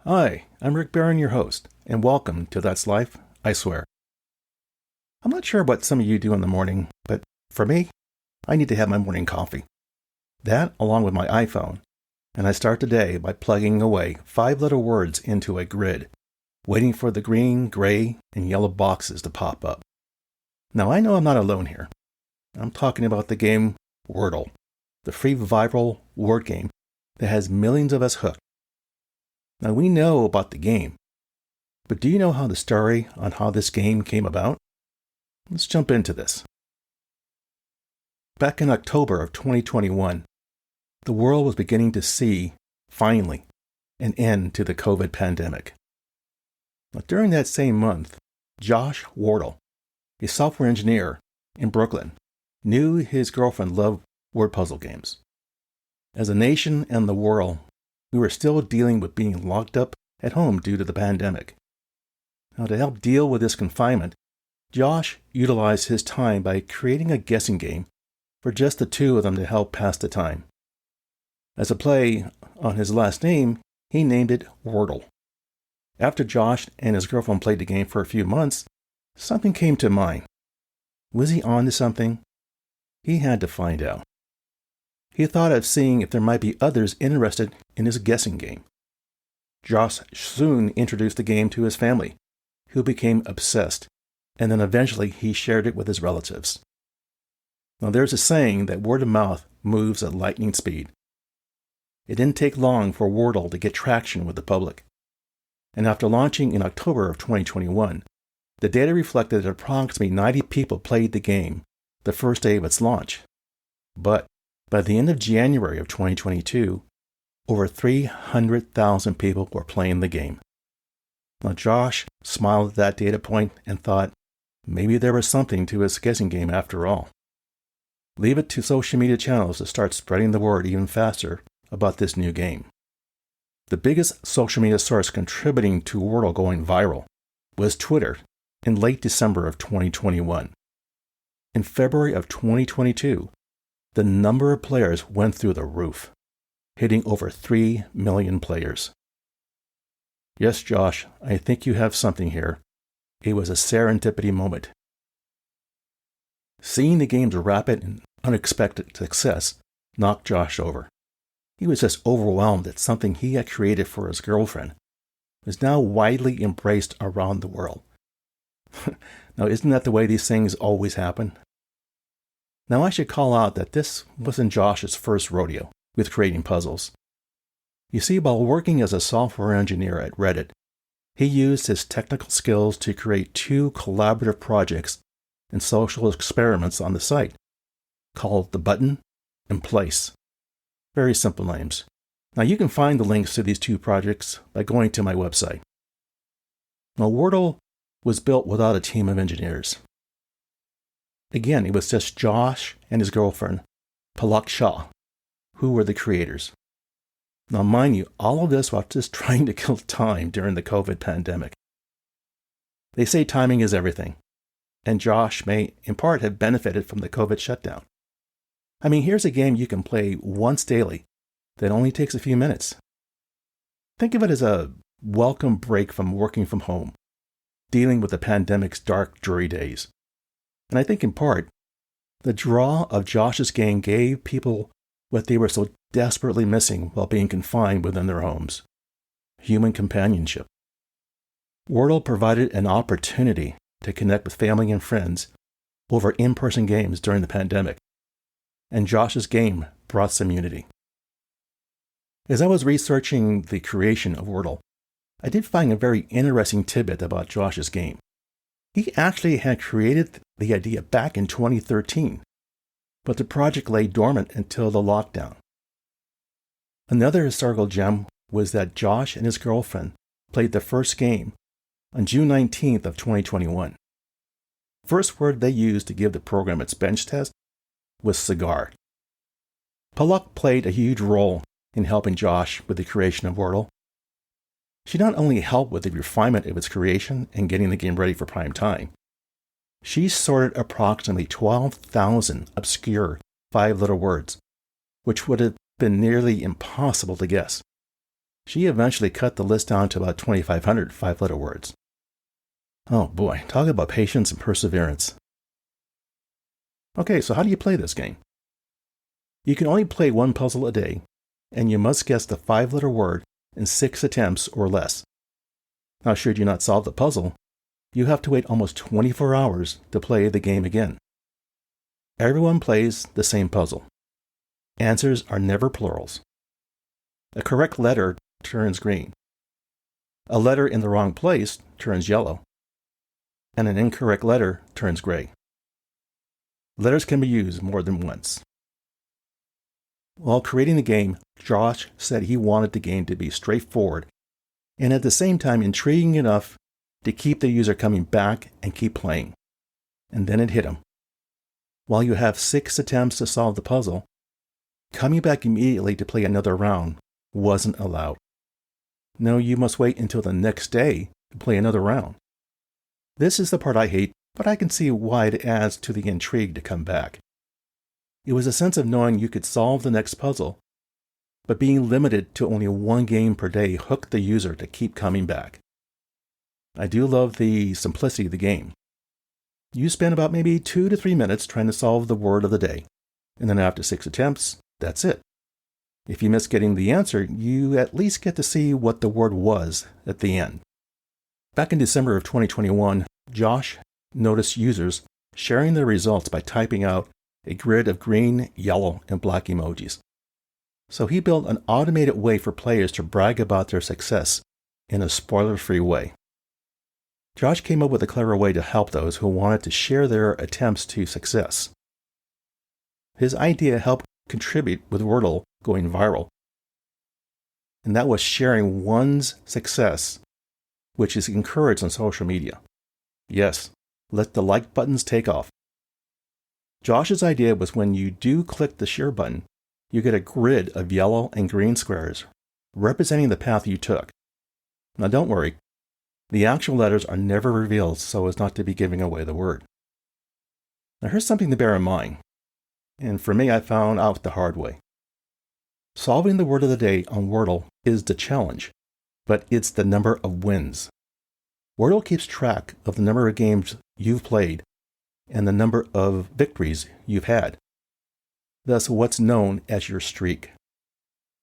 Hi, I'm Rick Barron, your host, and welcome to That's Life, I Swear. I'm not sure what some of you do in the morning, but for me, I need to have my morning coffee. That, along with my iPhone, and I start the day by plugging away 5-letter words into a grid, waiting for the green, gray, and yellow boxes to pop up. Now, I know I'm not alone here. I'm talking about the game Wordle, the free viral word game that has millions of us hooked. Now, we know about the game, but do you know how the story on how this game came about? Let's jump into this. Back in October of 2021, the world was beginning to see, finally, an end to the COVID pandemic. Now, during that same month, Josh Wardle, a software engineer in Brooklyn, knew his girlfriend loved word puzzle games. As a nation and the world, we were still dealing with being locked up at home due to the pandemic. Now, to help deal with this confinement, Josh utilized his time by creating a guessing game for just the two of them to help pass the time. As a play on his last name, he named it Wordle. After Josh and his girlfriend played the game for a few months, something came to mind. Was he on to something? He had to find out. He thought of seeing if there might be others interested in his guessing game. Josh soon introduced the game to his family, who became obsessed, and then eventually he shared it with his relatives. Now, there's a saying that word of mouth moves at lightning speed. It didn't take long for Wordle to get traction with the public. And after launching in October of 2021, the data reflected that approximately 90 people played the game the first day of its launch. But by the end of January of 2022, over 300,000 people were playing the game. Now, Josh smiled at that data point and thought maybe there was something to his guessing game after all. Leave it to social media channels to start spreading the word even faster about this new game. The biggest social media source contributing to Wordle going viral was Twitter in late December of 2021. In February of 2022, the number of players went through the roof, hitting over 3 million players. Yes, Josh, I think you have something here. It was a serendipity moment. Seeing the game's rapid and unexpected success knocked Josh over. He was just overwhelmed that something he had created for his girlfriend was now widely embraced around the world. Now, isn't that the way these things always happen? Now, I should call out that this wasn't Josh's first rodeo with creating puzzles. You see, while working as a software engineer at Reddit, he used his technical skills to create 2 collaborative projects and social experiments on the site, called The Button and Place. Very simple names. Now, you can find the links to these 2 projects by going to my website. Now, Wordle was built without a team of engineers. Again, it was just Josh and his girlfriend, Palak Shah, who were the creators. Now, mind you, all of this while just trying to kill time during the COVID pandemic. They say timing is everything, and Josh may, in part, have benefited from the COVID shutdown. I mean, here's a game you can play once daily that only takes a few minutes. Think of it as a welcome break from working from home, dealing with the pandemic's dark, dreary days. And I think in part, the draw of Josh's game gave people what they were so desperately missing while being confined within their homes: human companionship. Wordle provided an opportunity to connect with family and friends over in-person games during the pandemic, and Josh's game brought some unity. As I was researching the creation of Wordle, I did find a very interesting tidbit about Josh's game. He actually had created the idea back in 2013, but the project lay dormant until the lockdown. Another historical gem was that Josh and his girlfriend played the first game on June 19th of 2021. First word they used to give the program its bench test was cigar. Palak played a huge role in helping Josh with the creation of Wordle. She not only helped with the refinement of its creation and getting the game ready for prime time, she sorted approximately 12,000 obscure 5-letter words, which would have been nearly impossible to guess. She eventually cut the list down to about 2,500 five-letter words. Oh boy, talk about patience and perseverance. Okay, so how do you play this game? You can only play one puzzle a day, and you must guess the five-letter word in 6 attempts or less. Now, should you not solve the puzzle, you have to wait almost 24 hours to play the game again. Everyone plays the same puzzle. Answers are never plurals. A correct letter turns green. A letter in the wrong place turns yellow. And an incorrect letter turns gray. Letters can be used more than once. While creating the game, Josh said he wanted the game to be straightforward and at the same time intriguing enough to keep the user coming back and keep playing. And then it hit him. While you have 6 attempts to solve the puzzle, coming back immediately to play another round wasn't allowed. No, you must wait until the next day to play another round. This is the part I hate, but I can see why it adds to the intrigue to come back. It was a sense of knowing you could solve the next puzzle, but being limited to only one game per day hooked the user to keep coming back. I do love the simplicity of the game. You spend about maybe 2 to 3 minutes trying to solve the word of the day, and then after 6 attempts, that's it. If you miss getting the answer, you at least get to see what the word was at the end. Back in December of 2021, Josh noticed users sharing their results by typing out a grid of green, yellow, and black emojis. So he built an automated way for players to brag about their success in a spoiler-free way. Josh came up with a clever way to help those who wanted to share their attempts to success. His idea helped contribute with Wordle going viral. And that was sharing one's success, which is encouraged on social media. Yes, let the like buttons take off. Josh's idea was when you do click the share button, you get a grid of yellow and green squares representing the path you took. Now don't worry, the actual letters are never revealed so as not to be giving away the word. Now here's something to bear in mind, and for me I found out the hard way. Solving the word of the day on Wordle is the challenge, but it's the number of wins. Wordle keeps track of the number of games you've played and the number of victories you've had. Thus, what's known as your streak.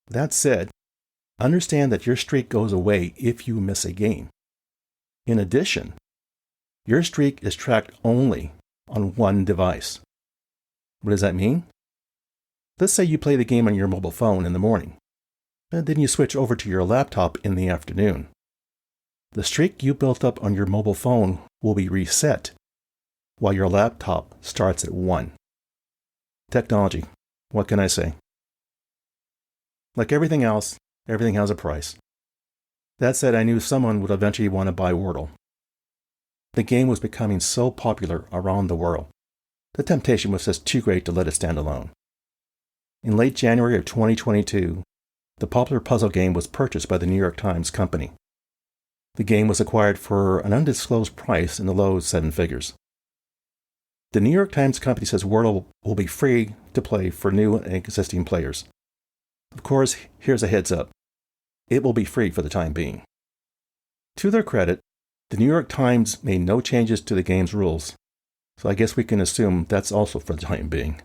That said, understand that your streak goes away if you miss a game. In addition, your streak is tracked only on one device. What does that mean? Let's say you play the game on your mobile phone in the morning, and then you switch over to your laptop in the afternoon. The streak you built up on your mobile phone will be reset, while your laptop starts at 1. Technology, what can I say? Like everything else, everything has a price. That said, I knew someone would eventually want to buy Wordle. The game was becoming so popular around the world. The temptation was just too great to let it stand alone. In late January of 2022, the popular puzzle game was purchased by the New York Times company. The game was acquired for an undisclosed price in the low 7 figures. The New York Times company says Wordle will be free to play for new and existing players. Of course, here's a heads up. It will be free for the time being. To their credit, the New York Times made no changes to the game's rules, so I guess we can assume that's also for the time being.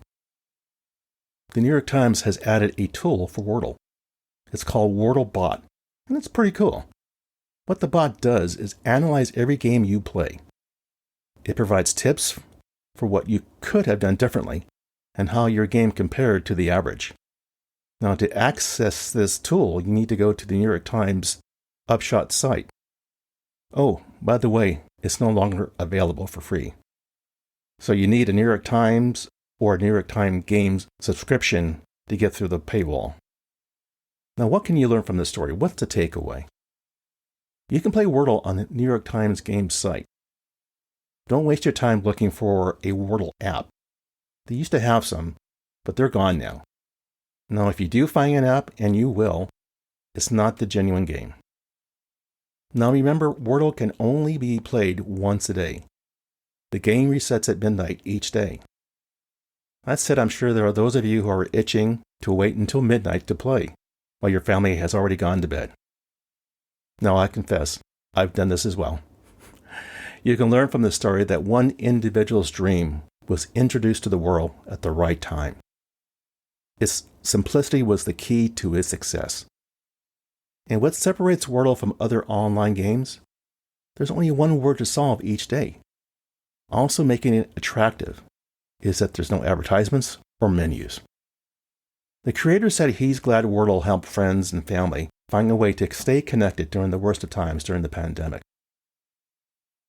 The New York Times has added a tool for Wordle. It's called Wordle Bot, and it's pretty cool. What the bot does is analyze every game you play. It provides tips for what you could have done differently and how your game compared to the average. Now, to access this tool, you need to go to the New York Times Upshot site. Oh, by the way, it's no longer available for free. So you need a New York Times or a New York Times Games subscription to get through the paywall. Now, what can you learn from this story? What's the takeaway? You can play Wordle on the New York Times Games site. Don't waste your time looking for a Wordle app. They used to have some, but they're gone now. Now, if you do find an app, and you will, it's not the genuine game. Now remember, Wordle can only be played once a day. The game resets at midnight each day. That said, I'm sure there are those of you who are itching to wait until midnight to play, while your family has already gone to bed. Now, I confess, I've done this as well. You can learn from the story that one individual's dream was introduced to the world at the right time. Its simplicity was the key to its success. And what separates Wordle from other online games? There's only one word to solve each day. Also making it attractive is that there's no advertisements or menus. The creator said he's glad Wordle helped friends and family find a way to stay connected during the worst of times during the pandemic.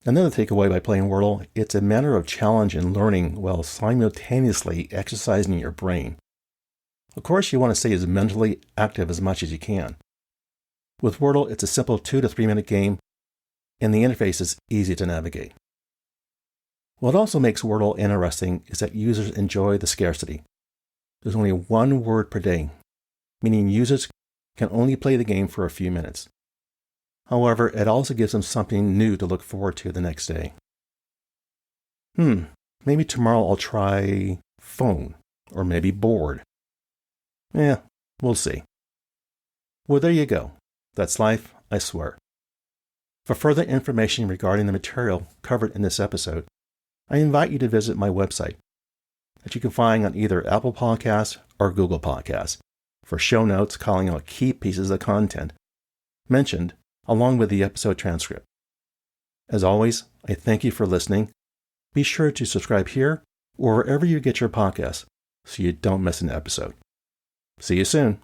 Another takeaway by playing Wordle, it's a manner of challenge and learning while simultaneously exercising your brain. Of course, you want to stay as mentally active as much as you can. With Wordle, it's a simple 2 to 3 minute game, and the interface is easy to navigate. What also makes Wordle interesting is that users enjoy the scarcity. There's only one word per day, meaning users can only play the game for a few minutes. However, it also gives them something new to look forward to the next day. Maybe tomorrow I'll try phone, or maybe board. We'll see. Well, there you go. That's life, I swear. For further information regarding the material covered in this episode, I invite you to visit my website that you can find on either Apple Podcasts or Google Podcasts for show notes calling out key pieces of content mentioned along with the episode transcript. As always, I thank you for listening. Be sure to subscribe here or wherever you get your podcasts so you don't miss an episode. See you soon.